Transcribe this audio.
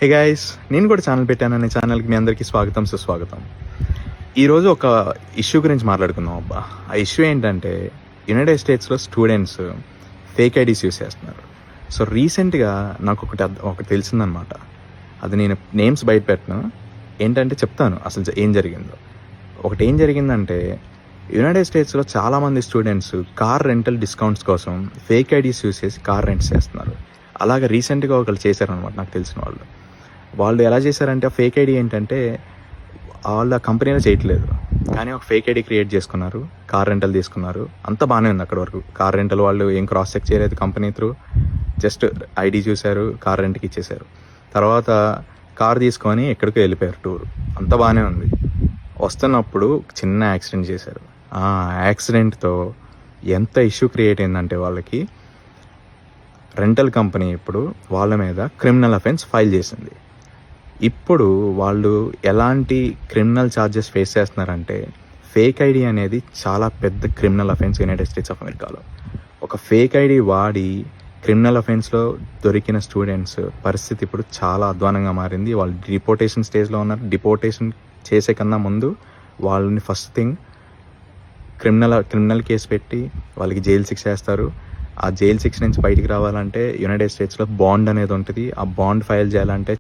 Hey guys, నేను కూడా channel పెట్టానని ఛానల్కి మీ అందరికీ స్వాగతం సుస్వాగతం. ఈరోజు ఒక ఇష్యూ గురించి మాట్లాడుకుందాం. అబ్బా, ఆ ఇష్యూ ఏంటంటే యునైటెడ్ స్టేట్స్లో స్టూడెంట్స్ ఫేక్ ఐడీస్ యూస్ చేస్తున్నారు. సో రీసెంట్గా నాకు ఒకటి తెలిసిందనమాట. అది నేను నేమ్స్ బయట పెట్టను, ఏంటంటే చెప్తాను అసలు ఏం జరిగిందో. ఒకటి ఏం జరిగిందంటే యునైటెడ్ స్టేట్స్లో చాలామంది స్టూడెంట్స్ కార్ రెంటల్ డిస్కౌంట్స్ కోసం ఫేక్ ఐడీస్ యూస్ చేసి కార్ రెంట్స్ చేస్తున్నారు. అలాగే రీసెంట్గా ఒకళ్ళు చేశారనమాట, నాకు తెలిసిన వాళ్ళు ఎలా చేశారంటే ఆ ఫేక్ ఐడి ఏంటంటే వాళ్ళ కంపెనీలో చేయట్లేదు, కానీ ఒక ఫేక్ ఐడి క్రియేట్ చేసుకున్నారు, కార్ రెంటల్ తీసుకున్నారు. అంతా బాగానే ఉంది అక్కడ వరకు. కార్ రెంటల్ వాళ్ళు ఏం క్రాస్ చెక్ చేయలేదు కంపెనీ త్రూ, జస్ట్ ఐడి చూశారు, కార్ రెంట్కి ఇచ్చేశారు. తర్వాత కార్ తీసుకొని ఎక్కడికో వెళ్ళిపోయారు టూర్. అంతా బాగానే ఉంది. వస్తున్నప్పుడు చిన్న యాక్సిడెంట్ చేశారు. ఆ యాక్సిడెంట్తో ఎంత ఇష్యూ క్రియేట్ అయిందంటే వాళ్ళకి రెంటల్ కంపెనీ ఇప్పుడు వాళ్ళ మీద క్రిమినల్ అఫెన్స్ ఫైల్ చేసింది. ఇప్పుడు వాళ్ళు ఎలాంటి క్రిమినల్ ఛార్జెస్ ఫేస్ చేస్తున్నారంటే ఫేక్ ఐడి అనేది చాలా పెద్ద criminal offence United states of అమెరికాలో. ఒక ఫేక్ ఐడి వాడి క్రిమినల్ అఫెన్స్లో దొరికిన స్టూడెంట్స్ పరిస్థితి ఇప్పుడు చాలా అధ్వానంగా మారింది. వాళ్ళు డిపోర్టేషన్ స్టేజ్లో ఉన్నారు. డిపోర్టేషన్ చేసే కన్నా ముందు వాళ్ళని ఫస్ట్ థింగ్ క్రిమినల్ కేసు పెట్టి వాళ్ళకి జైలు శిక్ష వేస్తారు. ఆ జైలు శిక్ష నుంచి బయటికి రావాలంటే యునైటెడ్ స్టేట్స్లో బాండ్ అనేది ఉంటుంది. ఆ బాండ్ ఫైల్ చేయాలంటే